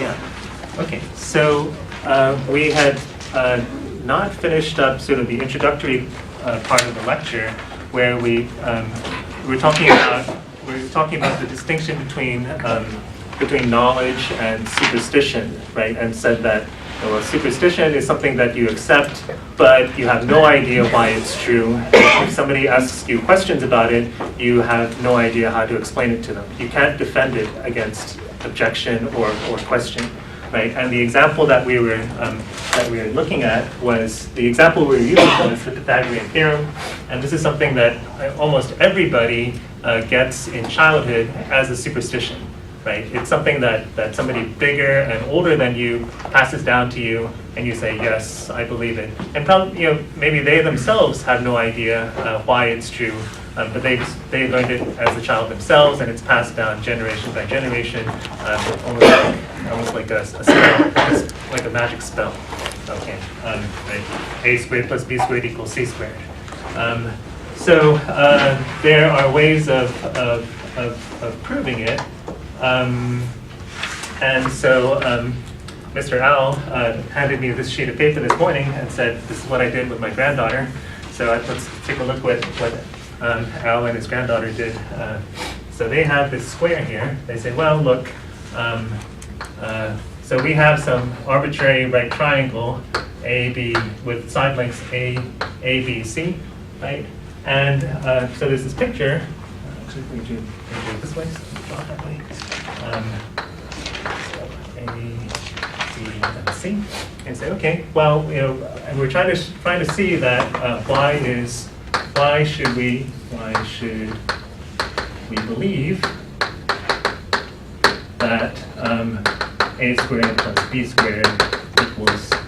Yeah. Okay. So we had not finished up sort of the introductory part of the lecture, where we were talking about the distinction between knowledge and superstition, right? And said that well, superstition is something that you accept, but you have no idea why it's true. If somebody asks you questions about it, you have no idea how to explain it to them. You can't defend it against objection or question, right? And the example that we were looking at was the example we were using was the Pythagorean theorem, and this is something that almost everybody gets in childhood as a superstition. Right? It's something that somebody bigger and older than you passes down to you, and you say, yes, I believe it. And probably, maybe they themselves have no idea why it's true, but they learned it as a child themselves, and it's passed down generation by generation, almost like a spell, like a magic spell. Okay, right. A squared plus b squared equals c squared. So there are ways of proving it. And so Mr. Al handed me this sheet of paper this morning and said, this is what I did with my granddaughter. So let's take a look what Al and his granddaughter did. So they have this square here. They say, well, look, so we have some arbitrary right triangle, AB, with side lengths A, B, C, right? And so there's this picture. Actually, we do it this way. So draw it that way. A, B, and C, and say, okay, well, and we're trying to see that why should we believe that a squared plus b squared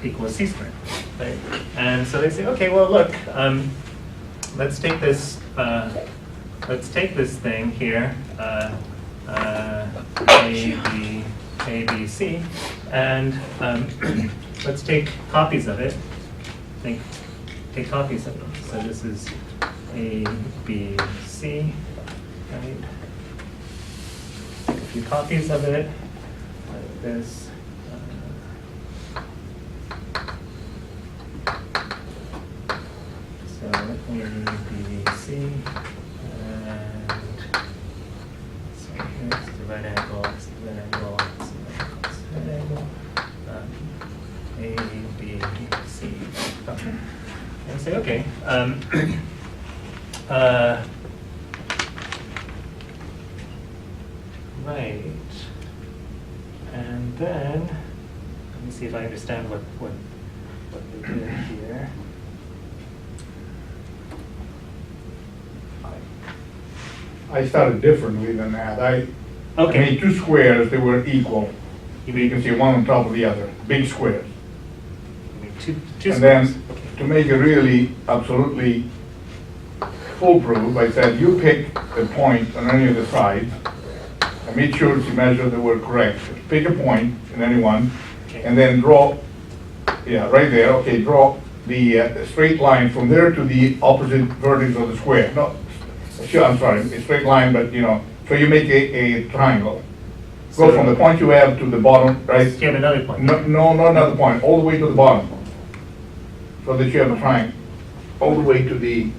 equals c squared, right? And so they say, okay, well, look, let's take this thing here. A, B, C, and let's take copies of it. Take copies of them. So this is A, B, C, right? Take a few copies of it, like this. So A, B, C, and so here's the right angle, it's the right angle, it's the right angle, A, B, C. Okay. And say, okay. Right. And then, let me see if I understand what they did here. I started differently than that. I made two squares that were equal. You can see one on top of the other, big squares. Two and squares. Then to make it really absolutely foolproof, I said you pick a point on any of the sides. I made sure to measure they were correct. Pick a point in any one, and then draw, right there, okay, draw the straight line from there to the opposite vertex of the square. No, sure, I'm sorry, a straight line, but so you make a triangle. Go from the point you have to the bottom, right? You have another point. No, not another point, all the way to the bottom. So that you have a triangle, all the way to the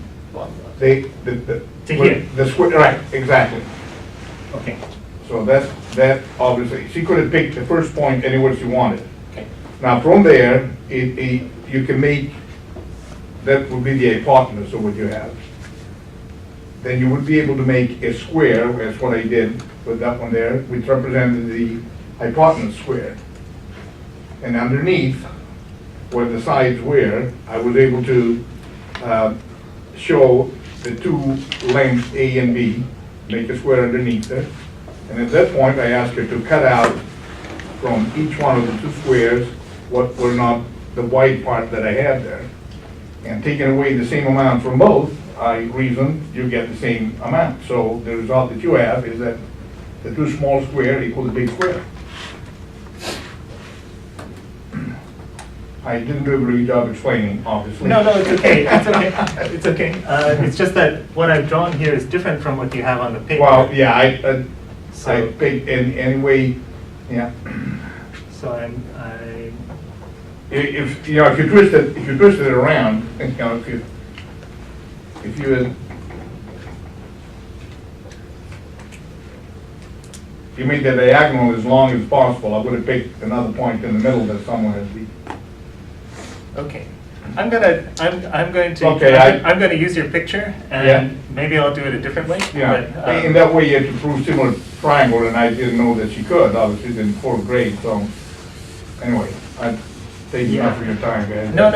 here. The square, right, exactly. Okay. So that obviously, she could have picked the first point anywhere she wanted. Okay. Now from there, you can make, that would be the hypotenuse of what you have. Then you would be able to make a square, that's what I did with that one there, which represented the hypotenuse squared. And underneath, where the sides were, I was able to show the two lengths A and B, make a square underneath it. And at that point, I asked her to cut out from each one of the two squares what were not the white part that I had there. And taking away the same amount from both, I reason you get the same amount. So the result that you have is that the two small squares equal the big square. I didn't do a really good job explaining, obviously. No, it's okay. It's okay. It's okay. It's just that what I've drawn here is different from what you have on the paper. Well, yeah, I picked in any way, yeah. So If you know, if you twist it around, you know, if you made the diagonal as long as possible, I would have picked another point in the middle that somewhere is the. okay. I'm going to Okay, I'm going to use your picture, and Yeah. maybe I'll do it a different way. Yeah, But, in that way you have to prove similar triangle, and I didn't know that she could, obviously, in fourth grade, so, anyway, I've taken enough of your time, guys. No.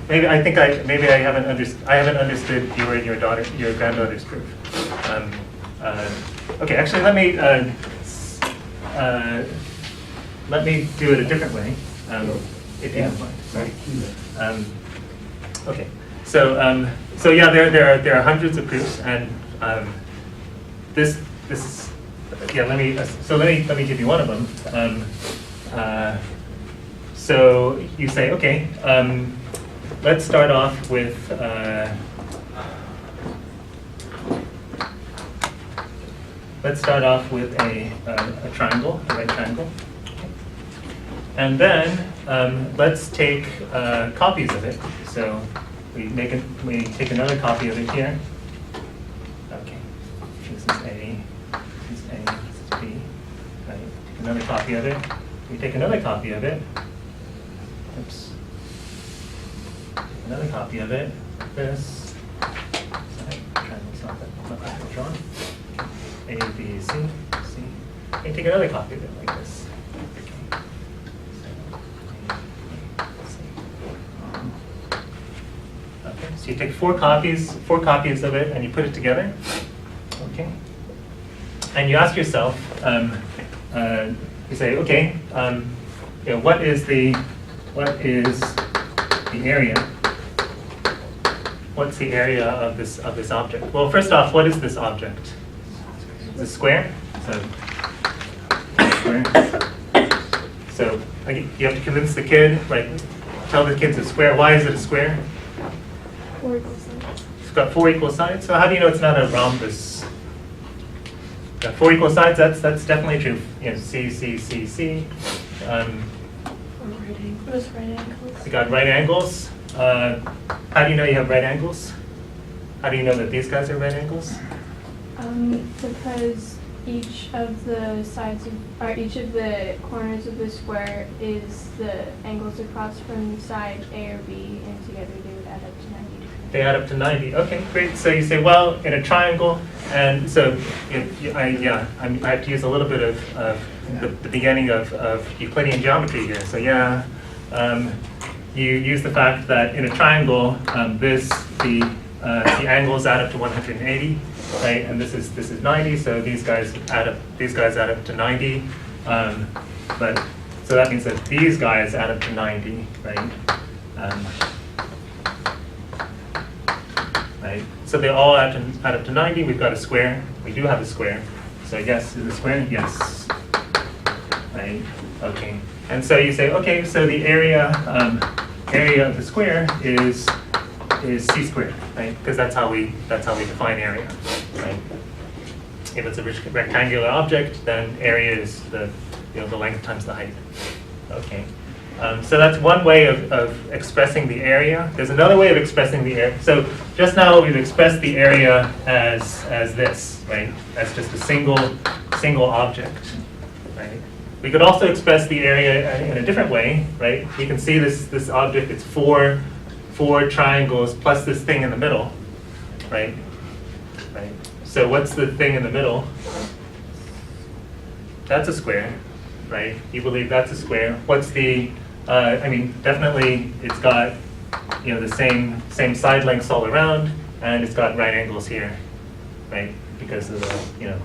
Maybe I haven't understood your granddaughter's proof. Okay, actually, let me do it a different way, if you don't mind. Right. Okay. So yeah, there are hundreds of proofs, and this is yeah. Let me give you one of them. So you say, okay, let's start off with a triangle, a right triangle, and then let's take copies of it. So we take another copy of it here. Okay, this is A, this is A, this is B. Right. Take another copy of it. We take another copy of it. Oops. Another copy of it. Like this. Sorry, triangle's not that drawn. A, B, C, C. And take another copy of it like this. Okay, so you take four copies of it, and you put it together. Okay, and you ask yourself, you say, okay, you know, what is the area? What's the area of this object? Well, first off, what is this object? It's a square. So you have to convince the kid, right? Tell the kids it's a square. Why is it a square? 4 equal sides. It's got 4 equal sides. So how do you know it's not a rhombus? Got 4 equal sides. That's definitely true. You know, C, C, C, C. Or right angles. You got right angles. How do you know you have right angles? How do you know that these guys are right angles? Because each of the sides or each of the corners of the square is the angles across from side A or B, and together they would add up to 90 degrees. They add up to 90. Okay, great. So you say, well, in a triangle, and so I have to use a little bit of the beginning of Euclidean geometry here. So yeah, you use the fact that in a triangle, the angles add up to 180, right? And this is 90. So these guys add up to 90. But so that means that these guys add up to 90, right? Right. So they all add up to 90. We've got a square. We do have a square. So yes, is it a square? Yes. Right. Okay. And so you say, okay, so the area of the square is c squared, right? Because that's how we define area, right? If it's a rectangular object, then area is the length times the height. Okay. So that's one way of expressing the area. There's another way of expressing the area. So just now we've expressed the area as this, right? As just a single object, right? We could also express the area in a different way, right? We can see this object. It's four triangles plus this thing in the middle, right? Right. So what's the thing in the middle? That's a square, right? You believe that's a square. What's the definitely it's got, the same side lengths all around, and it's got right angles here, right? Because of the,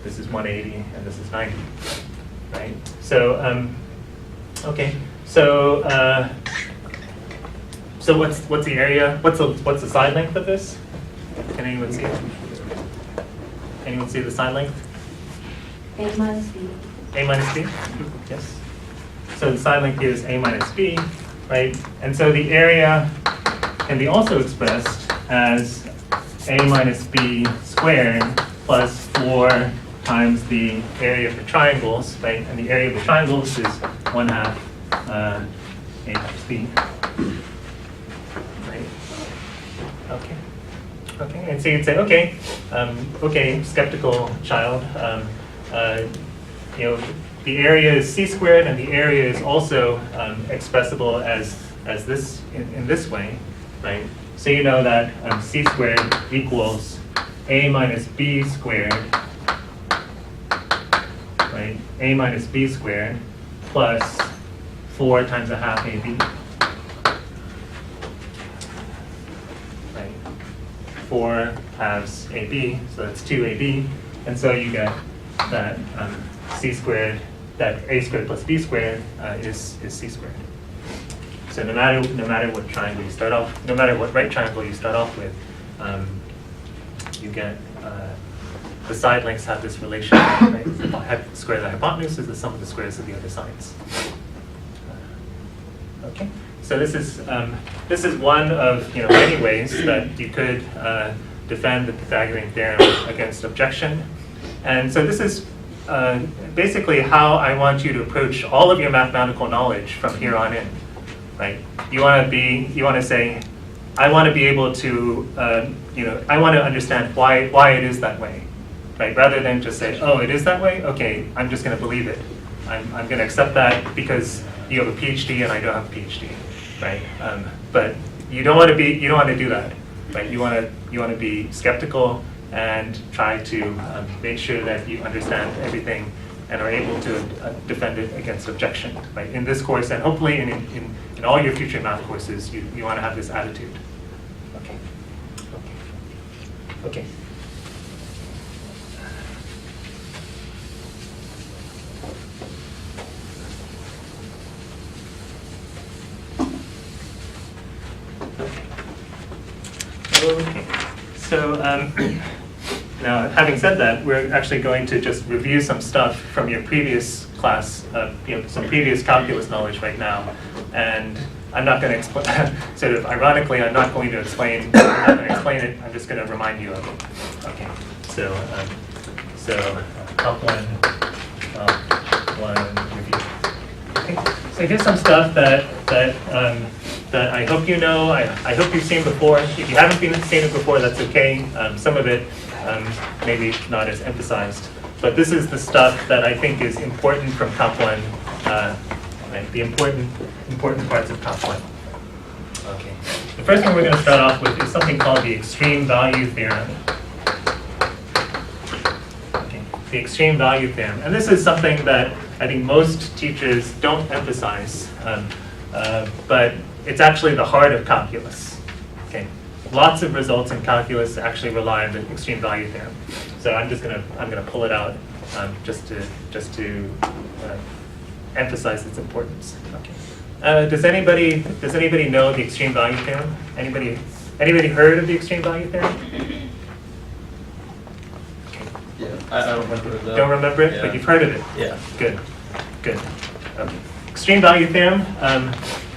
this is 180 and this is 90, right? So, okay. So, so what's the area? What's the side length of this? Can anyone see it? Anyone see the side length? A minus B. A minus B? Yes. So the side length here is A minus B, right? And so the area can be also expressed as A minus B squared plus 4 times the area of the triangles, right? And the area of the triangles is 1/2 A times B. Right? Okay. Okay, and so you'd say, okay, okay, skeptical child, you know, the area is c squared, and the area is also expressible as this in this way, right? So you know that c squared equals a minus b squared, right? A minus b squared plus 4 times 1/2 ab. Right? 4 halves ab, so that's 2ab, and so you get that c squared, that a squared plus b squared is c squared. So no matter what triangle you start off, no matter what right triangle you start off with, you get the side lengths have this relation, right? The square of the hypotenuse is the sum of the squares of the other sides. Okay, so this is one of many ways that you could defend the Pythagorean theorem against objection, and so this is basically how I want you to approach all of your mathematical knowledge from here on in. Right? You want to say, I want to be able to, I want to understand why it is that way, right? Rather than just say, oh, it is that way. Okay, I'm just going to believe it. I'm going to accept that because you have a PhD and I don't have a PhD, right? But you don't want to do that, right? You want to be skeptical and try to make sure that you understand everything and are able to defend it against objection, right? In this course, and hopefully in all your future math courses, you want to have this attitude. Okay. Okay. Okay. So now, having said that, we're actually going to just review some stuff from your previous class, some previous calculus knowledge right now. And I'm not going to explain, sort of ironically, I'm not going to explain it. I'm just going to remind you of it. Okay. So Comp 1 review. Okay. So here's some stuff that I hope you know. I hope you've seen before. If you haven't seen it before, that's okay. Some of it maybe not as emphasized. But this is the stuff that I think is important from Comp 1, right? The important parts of Comp 1. Okay. The first one we're going to start off with is something called the extreme value theorem. Okay. The extreme value theorem. And this is something that I think most teachers don't emphasize, but it's actually the heart of calculus. Okay. Lots of results in calculus actually rely on the extreme value theorem. So I'm gonna pull it out just to emphasize its importance. Okay. Does anybody know the extreme value theorem? Anybody heard of the extreme value theorem? Okay. Yeah, I don't remember it though. Don't remember it, Yeah. but you've heard of it. Yeah. Good. Okay. Extreme value theorem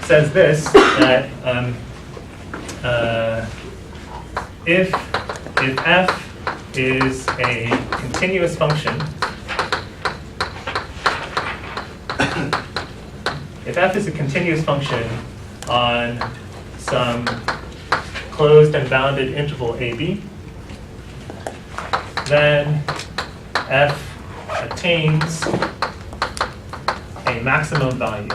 says this, that if f is a continuous function, if f is a continuous function on some closed and bounded interval ab, then f attains a maximum value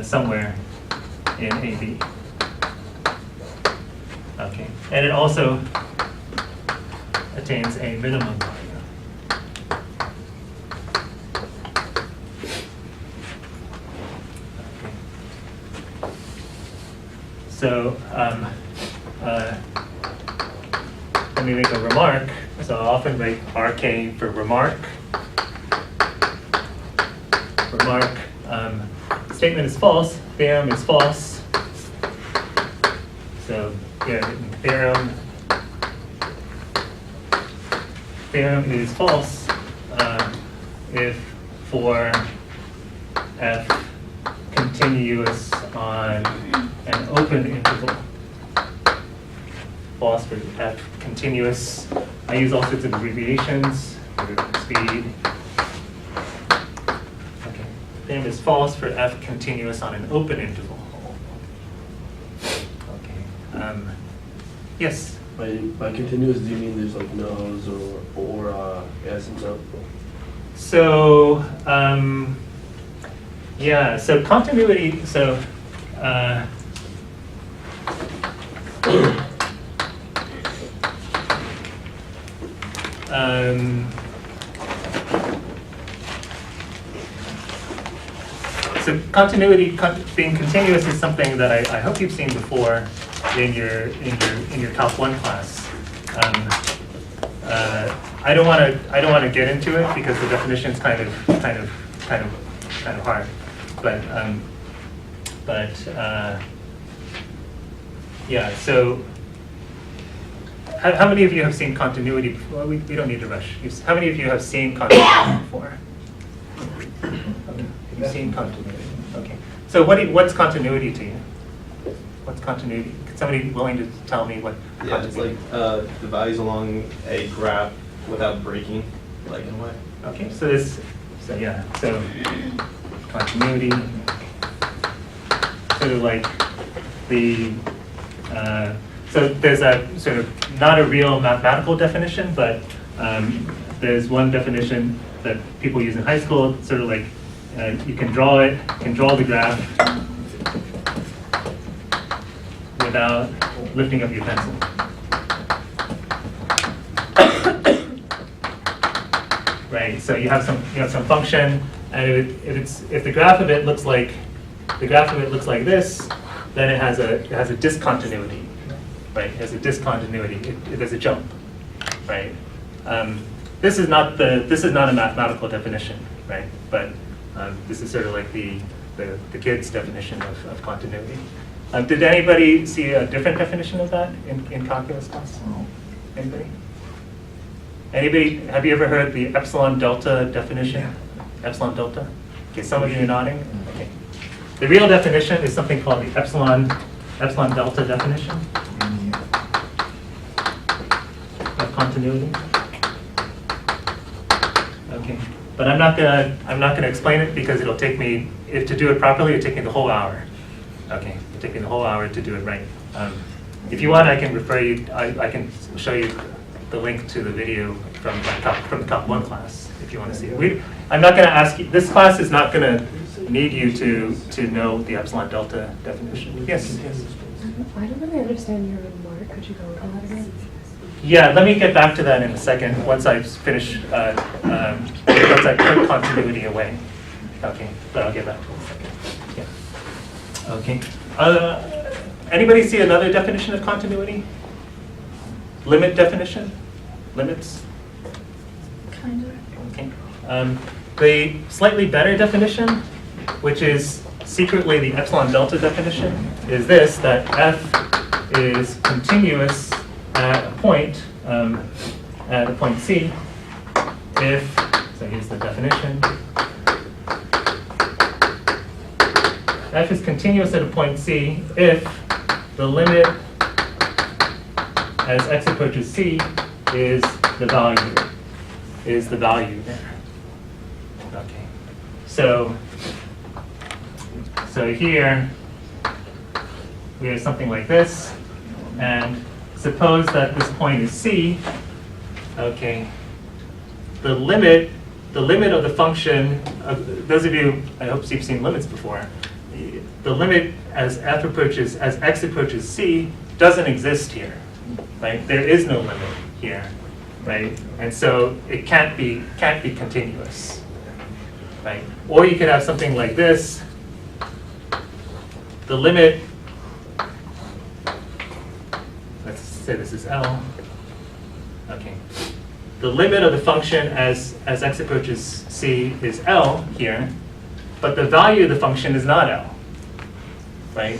somewhere in AB. Okay, and it also attains a minimum value. Okay. So let me make a remark. So I often write RK for remark. Remark. Statement is false. Theorem is false. So yeah, theorem is false if for f continuous on an open interval. false for f continuous. I use all sorts of abbreviations for speed. Okay. Theorem is false for f continuous on an open interval. Okay. Yes? By continuous, do you mean there's like no's or yes and so? So, yeah, so continuity, so, so continuity, being continuous is something that I hope you've seen before in your Calc 1 class. I don't want to get into it because the definition is kind of hard. But yeah. So, how many of you have seen continuity before? Well, we don't need to rush. How many of you have seen continuity before? Have you seen continuity? Okay. So what's continuity to you? What's continuity? Is somebody willing to tell me what Yeah, it's continuity? like the values along a graph without breaking, like in a way. Okay, so continuity, sort of like the, so there's a sort of not a real mathematical definition, but there's one definition that people use in high school, sort of like you can draw the graph without lifting up your pencil. Right, so you have some function, and if the graph of it looks like this, then it has a discontinuity, right? It has a discontinuity. There's a jump, right? This is not a mathematical definition, right? But this is sort of like the kids' definition of continuity. Did anybody see a different definition of that in calculus class? Anybody? Anybody, have you ever heard the epsilon delta definition? Yeah. Epsilon delta? Okay, some of you are nodding. Okay. The real definition is something called the epsilon delta definition of continuity. Okay, but I'm not gonna explain it because it'll take me, to do it properly, it'll take me the whole hour. Okay, it'll take me the whole hour to do it right. If you want, I can refer you. I can show you the link to the video from the Calc 1 class if you want to see it. I'm not going to ask you. This class is not going to need you to know the epsilon delta definition. Yes. I don't really understand your remark. Could you go over that again? Yeah, let me get back to that in a second once I finish. Once I put continuity away. Okay, but I'll get back to it in a second. Yeah. Okay. Anybody see another definition of continuity? Limit definition? Limits? Kind of. Okay. The slightly better definition, which is secretly the epsilon delta definition, is this, that f is continuous at a point C if, so here's the definition, f is continuous at a point C if the limit as x approaches C is the value there. Okay. So here we have something like this, and suppose that this point is C. Okay. The limit of the function, those of you, I hope you've seen limits before. The limit as x approaches C doesn't exist here. Right? There is no limit here, right? And so it can't be continuous, right? Or you could have something like this. The limit, let's say this is L. Okay. The limit of the function as x approaches C is L here, but the value of the function is not L, right?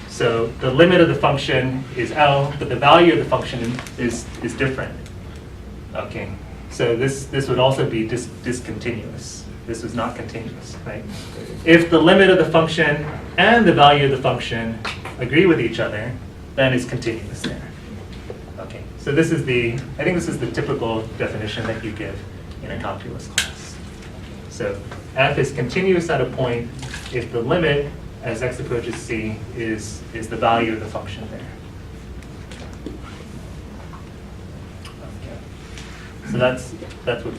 So the limit of the function is L, but the value of the function is different. Okay, so this would also be discontinuous. This was not continuous, right? If the limit of the function and the value of the function agree with each other, then it's continuous there. So this is the, I think this is the typical definition that you give in a calculus class. So f is continuous at a point if the limit as x approaches c is the value of the function there. So that's what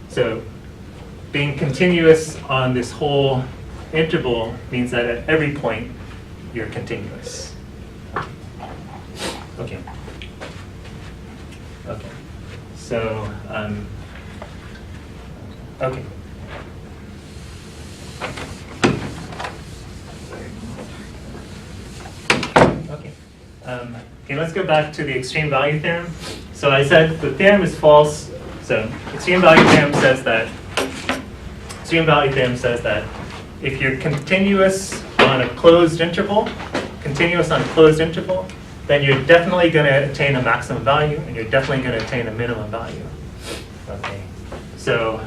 so being continuous on this whole interval means that at every point you're continuous. Okay. Okay. So okay. Okay. Okay, let's go back to the extreme value theorem. So I said the theorem is false. So extreme value theorem says that if you're continuous on a closed interval, then you're definitely going to attain a maximum value, and you're definitely going to attain a minimum value. Okay. So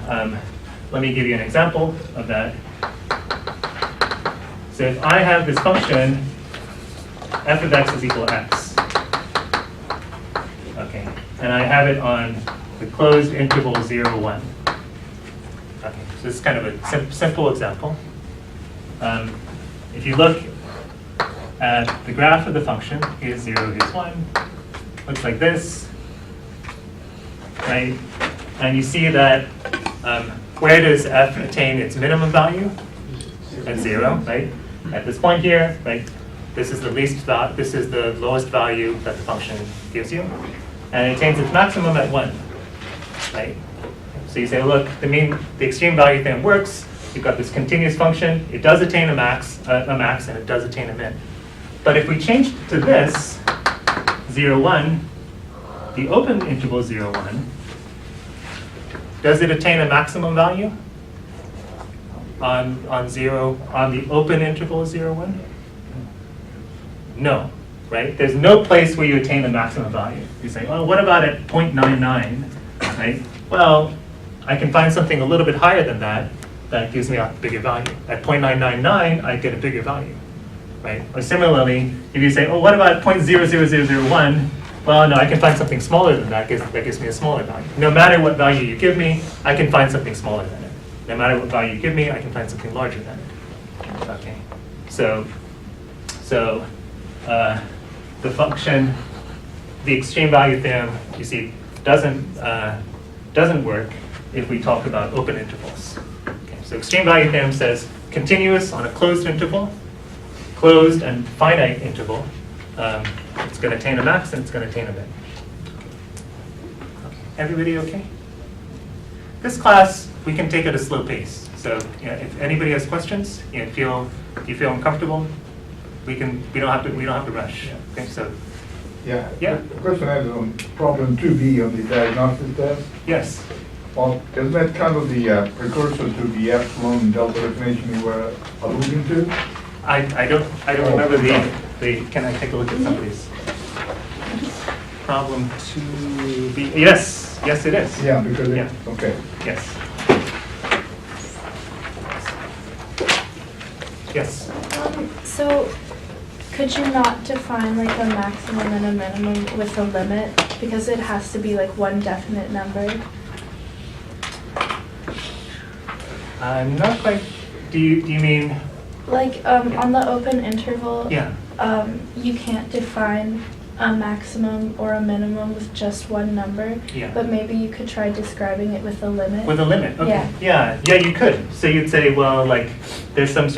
let me give you an example of that. So if I have this function, f of x is equal to x. Okay. And I have it on the closed interval 0, 1. Okay. So this is kind of a simple example. If you look at the graph of the function, here's 0, here's 1, looks like this, right? And you see that where does f attain its minimum value? At 0, right? At this point here, right? This is the lowest value that the function gives you, and it attains its maximum at 1, right? So you say, look, the extreme value theorem works. You've got this continuous function. It does attain a max, and it does attain a min. But if we change to this 0, 1, the open interval 0, 1, does it attain a maximum value on the open interval 0, 1? No, right? There's no place where you attain the maximum value. You say, well, what about at 0.99, right? Well, I can find something a little bit higher than that that gives me a bigger value. At 0.999, I get a bigger value, right? Or similarly, if you say, oh, what about 0.00001? Well, no, I can find something smaller than that that gives me a smaller value. No matter what value you give me, I can find something smaller than it. No matter what value you give me, I can find something larger than it. Okay, so the function, the extreme value theorem, you see, doesn't work if we talk about open intervals. Okay, so extreme value theorem says continuous on a closed interval, closed and finite interval. It's going to attain a max and it's going to attain a min. Okay. Everybody okay? This class we can take at a slow pace. So if anybody has questions, you feel uncomfortable, we don't have to rush. Yeah. Okay, so Yeah. Yeah. The question I have on problem 2b on the diagnostic test. yes. Well, isn't that kind of the precursor to the epsilon and delta definition you were alluding to? I don't remember the. Can I take a look at some of these? Problem 2b. Yes, it is. Yeah, because Yeah. okay. Yes. Yes. So, could you not define like a maximum and a minimum with a limit? Because it has to be like one definite number. I'm not quite. Do you mean? Like on the open interval, Yeah. You can't define a maximum or a minimum with just one number. Yeah. But maybe you could try describing it with a limit. With a limit. Okay. Yeah. Yeah, you could. So you'd say, well, like there's some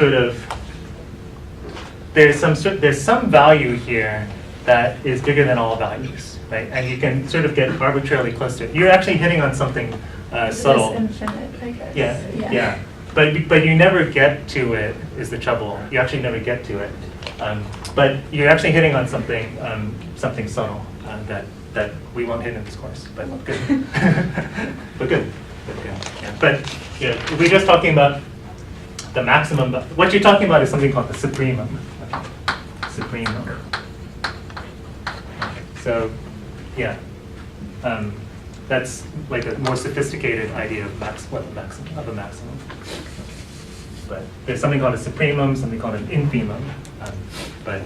value here that is bigger than all values, right? And you can sort of get arbitrarily close to it. You're actually hitting on something subtle. It's infinite, I guess. Yeah. But you never get to it is the trouble. You actually never get to it. But you're actually hitting on something something subtle that we won't hit in this course. But good. But good. Yeah. But if we're just talking about the maximum, what you're talking about is something called the supremum. Okay. Supremum. So, yeah. That's like a more sophisticated idea of a maximum. But there's something called a supremum, something called an infimum. But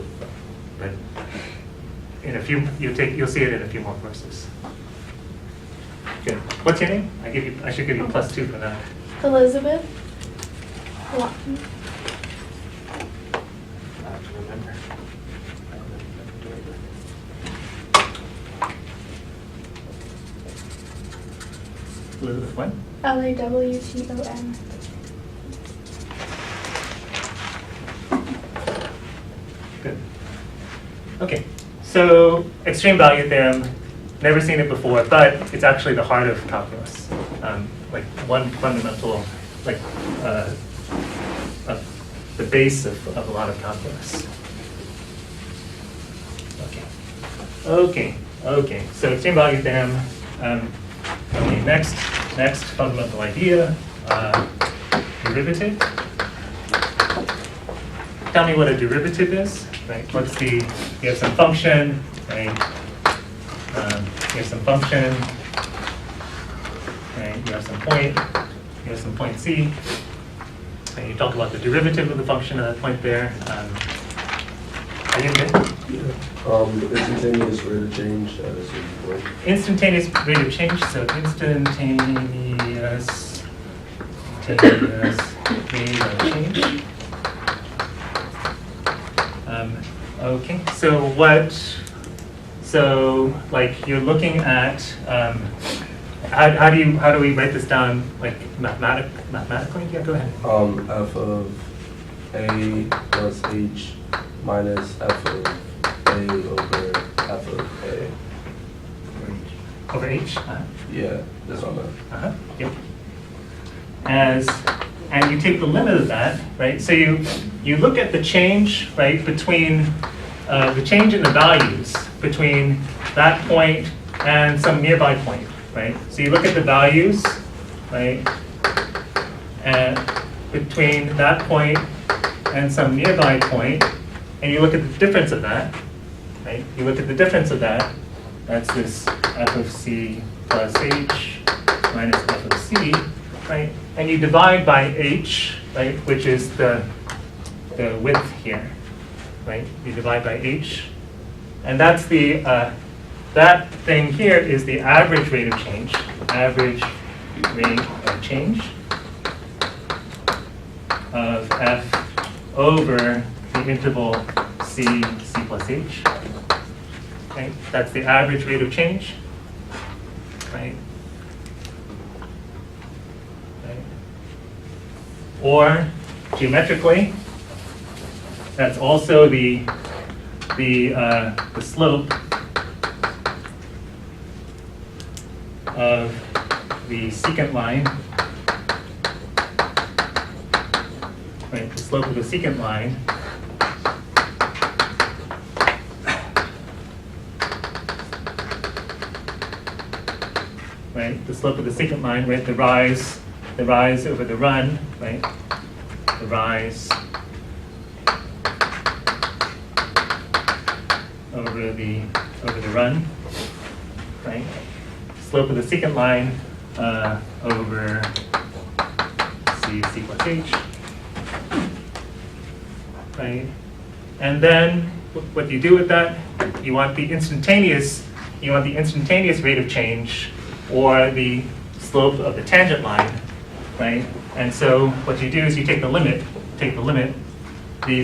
in a few, you'll see it in a few more courses. Good. What's your name? I should give you +2 for that. Elizabeth Lawton. I have to remember. Elizabeth what? Lawton. Good. Okay, so extreme value theorem, never seen it before, but it's actually the heart of calculus. Like one fundamental, like the base of a lot of calculus. Okay. So extreme value theorem. Okay, next fundamental idea, derivative. Tell me what a derivative is, right? You have some function, right? You have some function, right? You have some point C, and you talk about the derivative of the function at that point there. Are you in there? The instantaneous rate of change at a certain point. Instantaneous rate of change, so instantaneous rate of change. Okay, so like you're looking at, how do we write this down, like mathematically? Yeah, go ahead. F of A plus H minus F of A over F of A. Over H? Yeah, that's what I meant. Yep. And you take the limit of that, right? So you look at the change, right, between the change in the values between that point and some nearby point, right? So you look at the values, right, and between that point and some nearby point, and you look at the difference of that, right? You look at the difference of that. That's this f of c plus h minus f of c, right? And you divide by h, right, which is the width here, right? You divide by h, and that's the that thing here is the average rate of change. Average rate of change of f over the interval c plus h. Okay, that's the average rate of change, right? Or geometrically, that's also the slope of the secant line, right? The slope of the secant line right? The slope of the secant line, right? The rise over the run, right? The rise over the run, right? Slope of the secant line over c plus h, right? And then what you do with that? You want the instantaneous rate of change, or the slope of the tangent line, right? And so what you do is you take the limit. The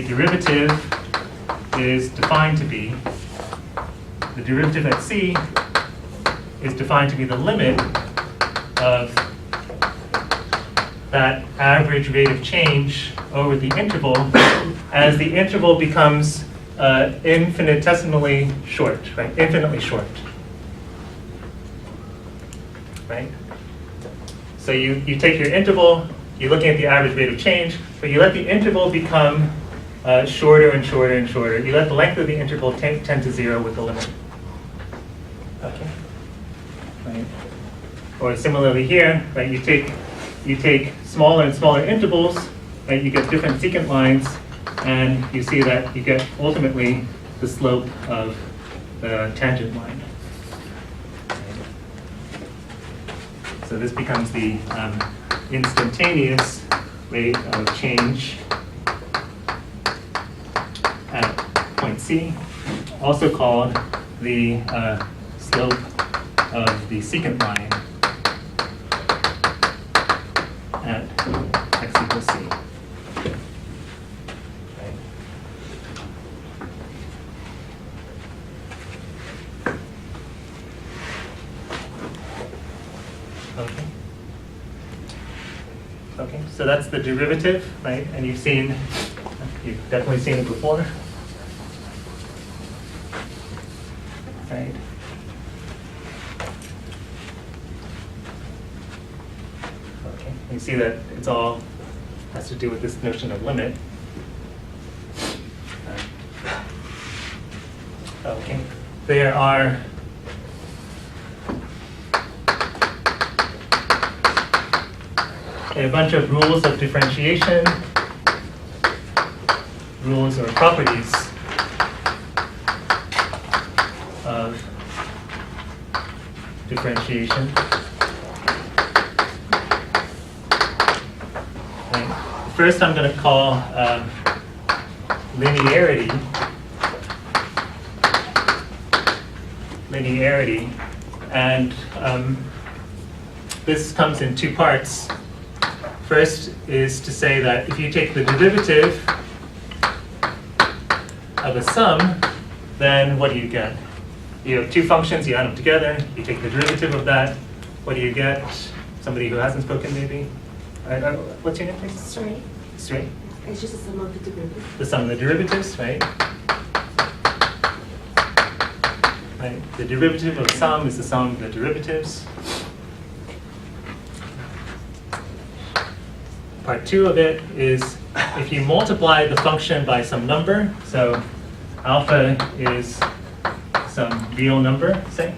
derivative is defined to be, the derivative at c is defined to be the limit of that average rate of change over the interval as the interval becomes infinitesimally short, right? Infinitely short. Right? So you take your interval, you're looking at the average rate of change, but you let the interval become shorter and shorter and shorter. You let the length of the interval tend to 0 with the limit. Okay. Right. Or similarly here, right? You take smaller and smaller intervals, right? You get different secant lines, and you see that you get ultimately the slope of the tangent line. So this becomes the instantaneous rate of change at point C, also called the slope of the secant line at x equals c. Right. Okay. Okay, so that's the derivative, right? And you've definitely seen it before. Right. Okay, you see that it's all has to do with this notion of limit. Okay, there are a bunch of rules of differentiation, rules or properties of differentiation. Right. First, I'm going to call linearity. And this comes in two parts. First is to say that if you take the derivative of a sum, then what do you get? You have two functions, you add them together, you take the derivative of that, what do you get? Somebody who hasn't spoken, maybe? What's your name, please? Sorry. Straight? It's just a sum of the derivatives. The sum of the derivatives, right? Right. The derivative of a sum is the sum of the derivatives. Part two of it is if you multiply the function by some number, so alpha is some real number, say.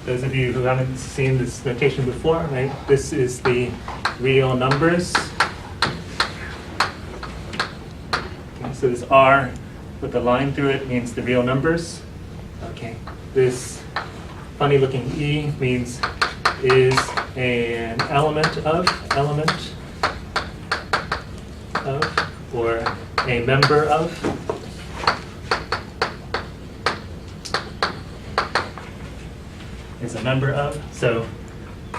Those of you who haven't seen this notation before, right? This is the real numbers. Okay, so this R with the line through it means the real numbers. Okay, this funny looking E means is an element of, or a member of. Is a member of. So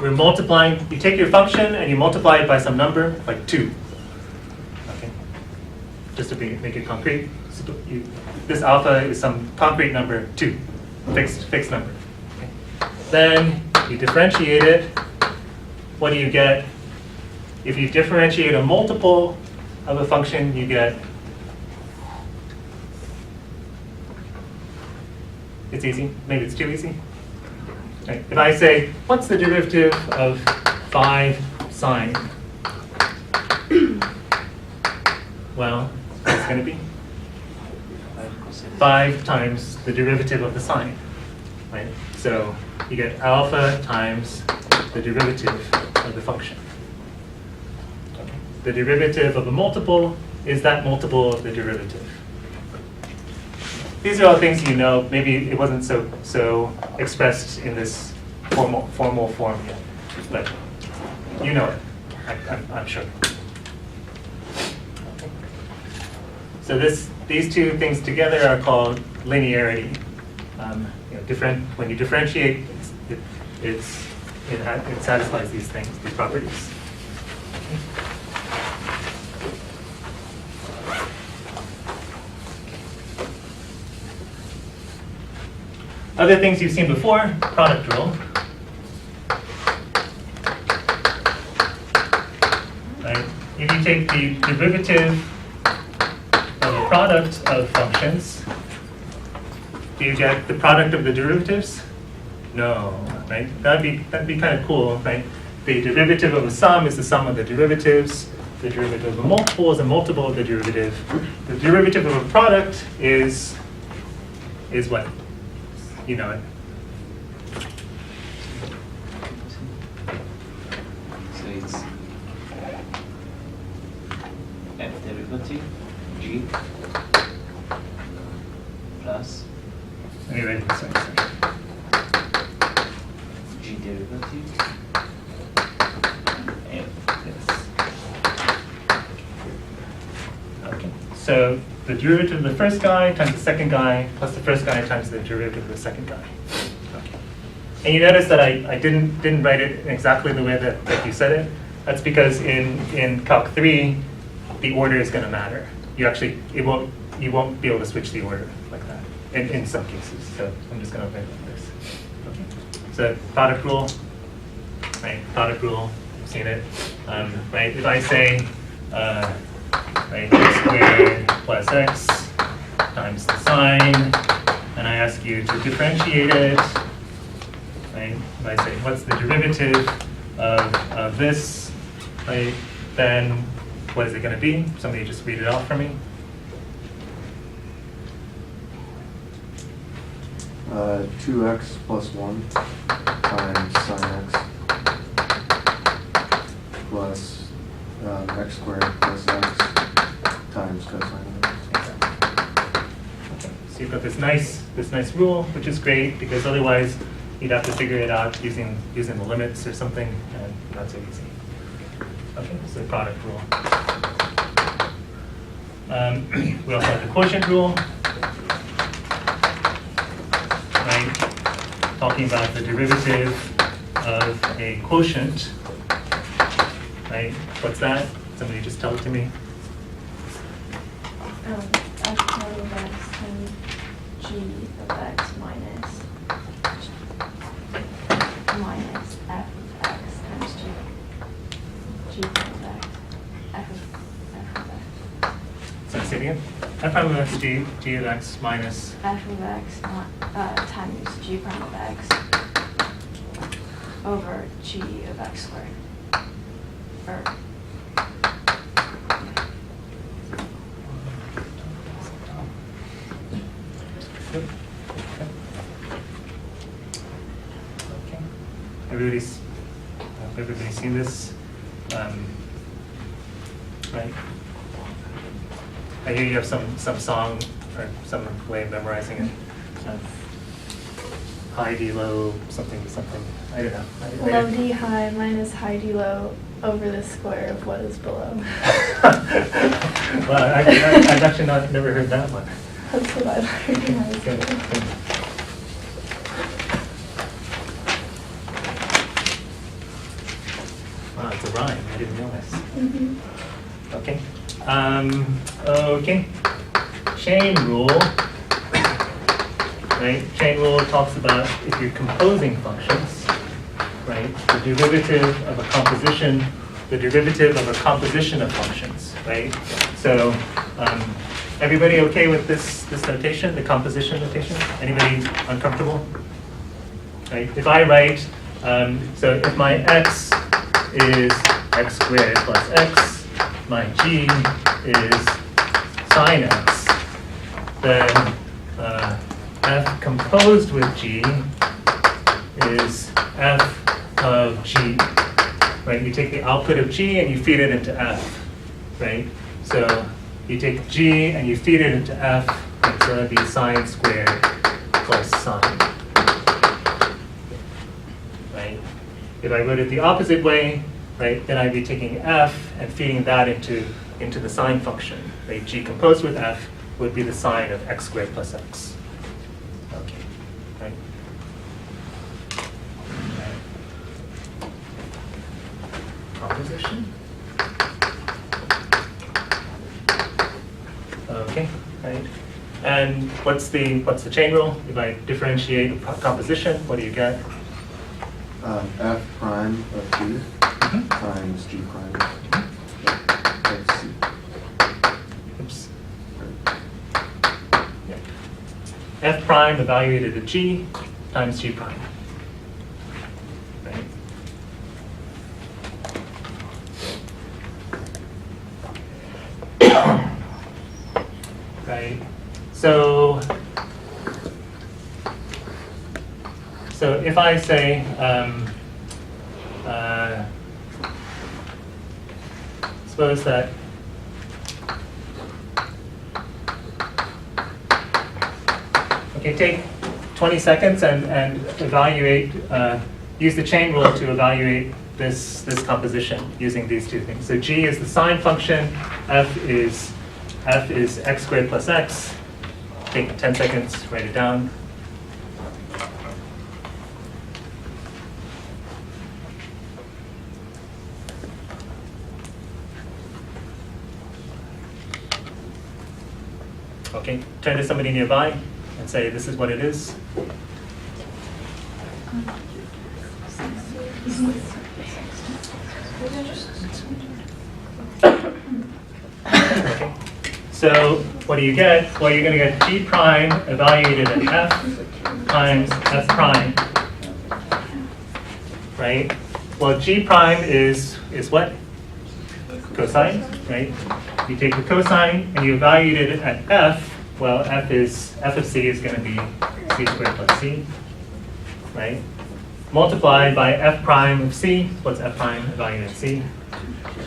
we're multiplying, you take your function and you multiply it by some number, like 2. Okay. Just to make it concrete. So this alpha is some concrete number 2, fixed number. Okay. Then you differentiate it. What do you get? If you differentiate a multiple of a function, you get, it's easy, maybe it's too easy. Right. If I say, what's the derivative of 5 sine? Well, what's going to be? 5 times the derivative of the sine. Right? So you get alpha times the derivative of the function. Okay. The derivative of a multiple is that multiple of the derivative. These are all things you know. Maybe it wasn't so expressed in this formal form yet, but you know it. I'm sure. Okay. So these two things together are called linearity. When you differentiate, it satisfies these things, these properties. Other things you've seen before, product rule. Right? If you take the derivative of a product of functions, do you get the product of the derivatives? No, right? That'd be kind of cool, right? The derivative of a sum is the sum of the derivatives. The derivative of a multiple is a multiple of the derivative. The derivative of a product is what? You know it. So it's f derivative g plus Let me write this one. g derivative f. Yes. Okay. So the derivative of the first guy times the second guy plus the first guy times the derivative of the second guy. Okay. And you notice that I didn't write it exactly the way that you said it. That's because in Calc 3, the order is going to matter. You won't be able to switch the order like that in some cases. So I'm just going to write it like this. Okay. So product rule, right? Product rule, you've seen it, right? If I say right, x squared plus x times the sign, and I ask you to differentiate it, right? If I say what's the derivative of this, right? Then what is it going to be? Somebody just read it off for me. 2x plus 1 times sine x plus x squared plus x times cosine x. Okay. So you've got this nice rule, which is great because otherwise you'd have to figure it out using the limits or something, and not so easy. Okay, so the product rule. We also have the quotient rule. Right, talking about the derivative of a quotient, right? What's that? Somebody just tell it to me. F part of x times g of x minus f of x times g prime of x, f of x. So say it again. F prime of x g of x minus F of x times g prime of x over g of x squared. Or, Yep. Okay. Everybody's seen this, right? I hear you have some song or some way of memorizing it. High D low something. I don't know. Low D high minus high D low over the square of what is below. Well, I've actually never heard that one. That's what I learned in high Good, school. good. Wow, it's a rhyme. I didn't realize. Mm-hmm. Okay. Okay. Chain rule. Right. Chain rule talks about if you're composing functions, right? The derivative of a composition of functions, right? So, everybody okay with this notation, the composition notation? Anybody uncomfortable? Right. If I write, so if my x is x squared plus x, my g is sine x, then f composed with g is f of g, right? You take the output of g and you feed it into f, right? So you take g and you feed it into f, it's going to be sine squared plus sine, right? If I wrote it the opposite way, right, then I'd be taking f and feeding that into the sine function, right? G composed with f would be the sine of x squared plus x. Okay, right? Composition. Okay, right. And what's the chain rule? If I differentiate a composition, what do you get? F prime of g times g prime of c. Oops. Yeah. F prime evaluated at g times g prime. Right. Right. So if I say, suppose that okay, take 20 seconds and evaluate, use the chain rule to evaluate this composition using these two things. So g is the sine function, f is f is x squared plus x. Take 10 seconds, write it down. Okay, turn to somebody nearby and say, this is what it is. Okay. So what do you get? Well, you're going to get g prime evaluated at f times f prime, right? Well, g prime is what? Cosine, right? You take the cosine and you evaluate it at f. Well, f of c is going to be c squared plus c, right? Multiplied by f prime of c. What's f prime evaluated at c?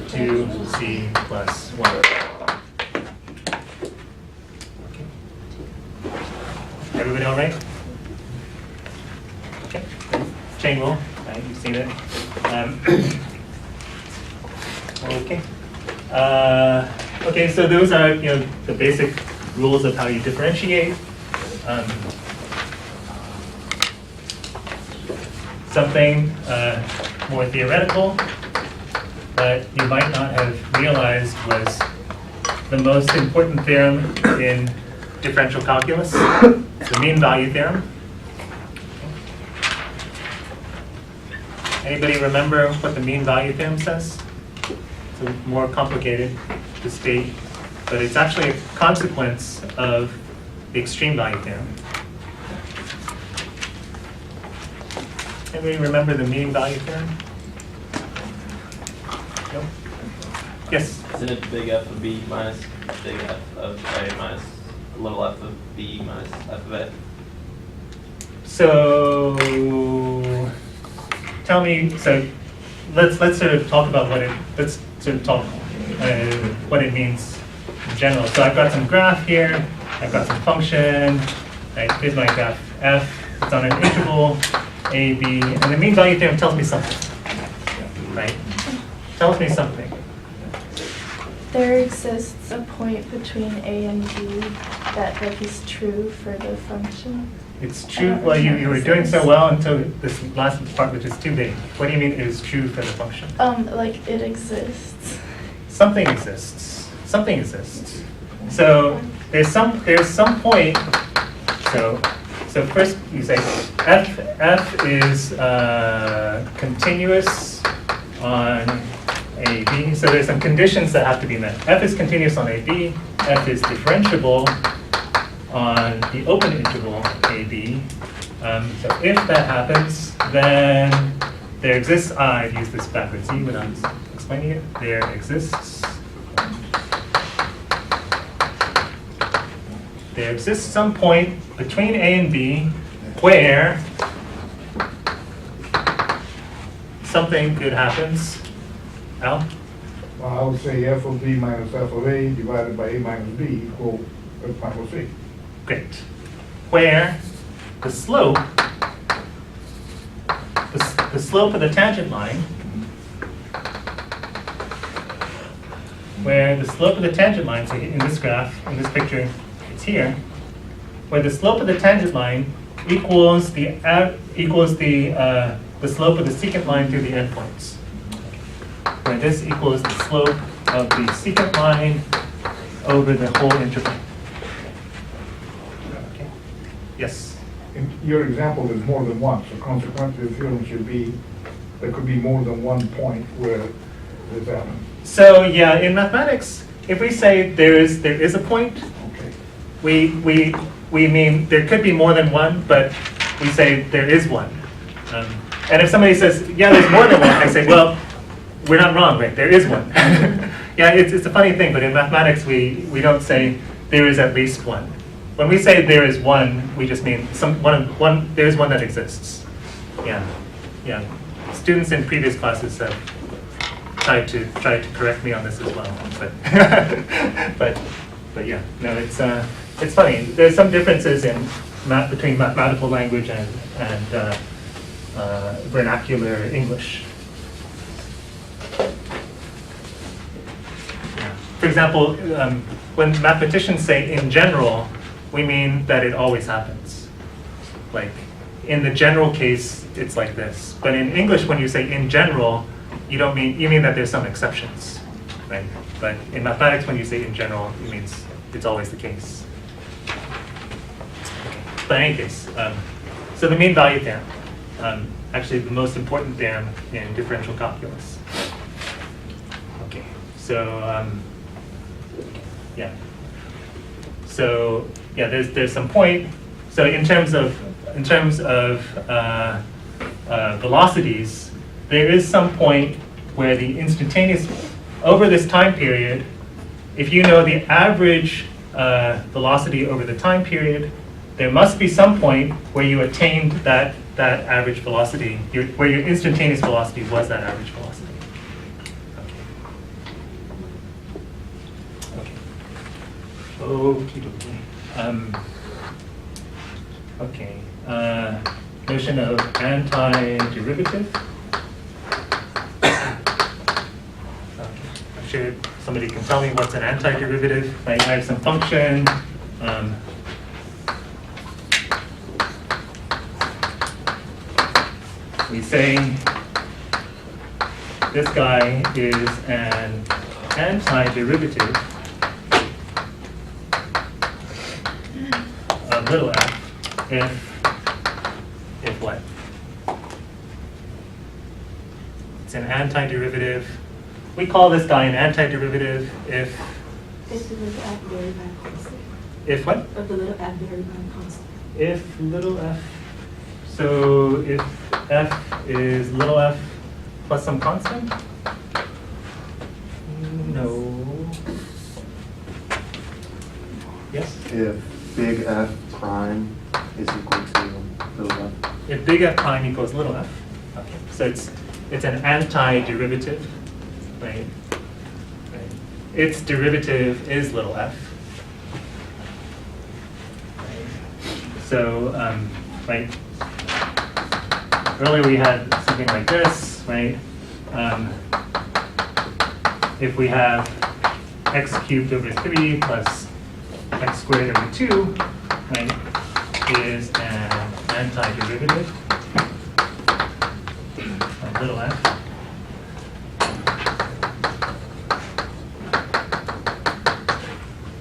2c plus 1. Okay. Everybody all right? Okay. Chain rule, right? You've seen it. Okay. Okay, so those are the basic rules of how you differentiate. Something more theoretical that you might not have realized was the most important theorem in differential calculus, the mean value theorem. Anybody remember what the mean value theorem says? It's more complicated to state, but it's actually a consequence of the extreme value theorem. Anybody remember the mean value theorem? No? Yes? Isn't it big F of B minus big F of A minus little f of B minus f of A? So tell me, so let's sort of talk about what it means in general. So I've got some graph here, I've got some function, right? Here's my graph f, it's on an interval a, b, and the mean value theorem tells me something, right? Tells me something. There exists a point between A and B that is true for the function. It's true, well, you were doing so well until this last part, which is too big. What do you mean it is true for the function? Like it exists. Something exists. Something exists. So there's some point. So first you say f is continuous on AB. So there's some conditions that have to be met. F is continuous on AB. F is differentiable on the open interval AB. So if that happens, then there exists, I've used this backwards Z when I was explaining it, there exists some point between A and B where something good happens. Al? Well, I would say f of b minus f of a divided by a minus b equal f prime of c. Great. Where the slope of the tangent line, so in this graph, in this picture, it's here, where the slope of the tangent line equals the slope of the secant line through the endpoints. Where this equals the slope of the secant line over the whole interval. Okay. Yes? In your example, there's more than one, so consequently the theorem should be, there could be more than one point where there's that. So yeah, in mathematics, if we say there is a point, Okay. we mean there could be more than one, but we say there is one. And if somebody says, yeah, there's more than one, I say, well, we're not wrong, right? There is one. Yeah, it's a funny thing, but in mathematics, we don't say there is at least one. When we say there is one, we just mean there is one that exists. Yeah. Students in previous classes have tried to correct me on this as well, but but yeah, no, it's funny. There's some differences between mathematical language and vernacular English. Yeah. for example, when mathematicians say in general, we mean that it always happens. Like, in the general case, it's like this. But in English, when you say in general, you mean that there's some exceptions, right? But in mathematics, when you say in general, it means it's always the case. But in any case, so the mean value theorem, actually the most important theorem in differential calculus. Okay, so yeah. So yeah, there's some point. So in terms of velocities, there is some point where the instantaneous, over this time period, if you know the average velocity over the time period, there must be some point where you attained that average velocity, where your instantaneous velocity was that average velocity. Okay. Okay. Notion of antiderivative. I'm sure somebody can tell me what's an antiderivative. Like I have some function. We say this guy is an antiderivative of little f if what? It's an antiderivative. We call this guy an antiderivative if the little f vary by a constant. If what? If the little f vary by a constant. If little f. So if f is little f plus some constant? No. Yes? If big F prime is equal to little f. If big F prime equals little f. Okay. So it's an antiderivative, right? Right. Its derivative is little f. Right. So, right. Earlier we had something like this, right? If we have x cubed over 3 plus x squared over 2, right, is an antiderivative of little f.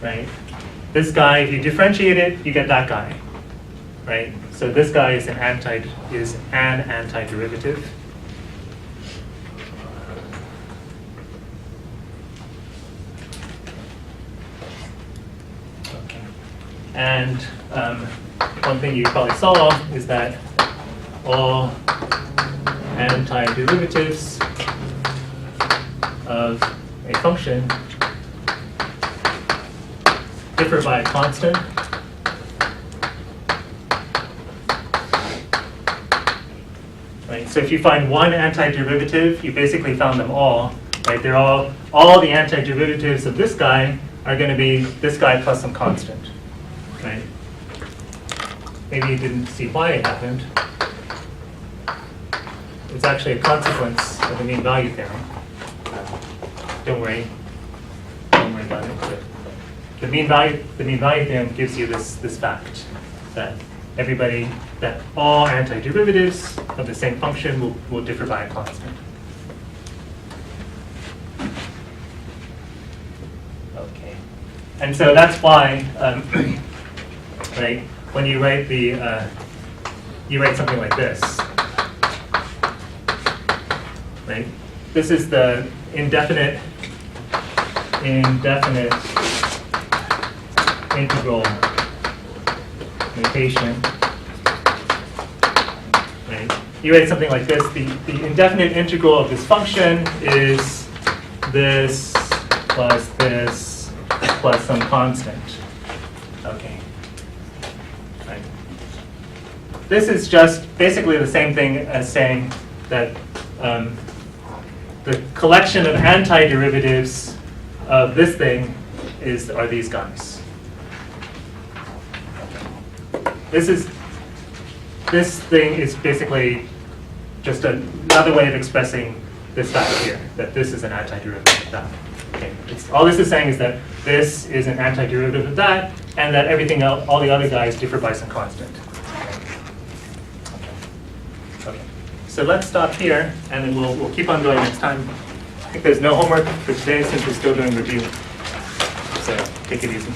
Right? This guy, if you differentiate it, you get that guy. Right? So this guy is an antiderivative. Okay. And one thing you probably saw is that all antiderivatives of a function differ by a constant. Right? So if you find one antiderivative, you basically found them all. Right? They're all the antiderivatives of this guy are going to be this guy plus some constant. Right? Maybe you didn't see why it happened. It's actually a consequence of the mean value theorem. Don't worry about it. But the mean value theorem gives you this fact that all antiderivatives of the same function will differ by a constant. Okay, and so that's why, right? When you write you write something like this, right? This is the indefinite integral notation. Right? You write something like this. The indefinite integral of this function is this plus some constant. Okay. Right. This is just basically the same thing as saying that the collection of antiderivatives of this thing are these guys. This thing is basically just another way of expressing this fact here, that this is an antiderivative of that. Okay. All this is saying is that this is an antiderivative of that, and that everything else, all the other guys differ by some constant. Okay. So let's stop here, and then we'll keep on going next time. I think there's no homework for today since we're still doing review. So take it easy.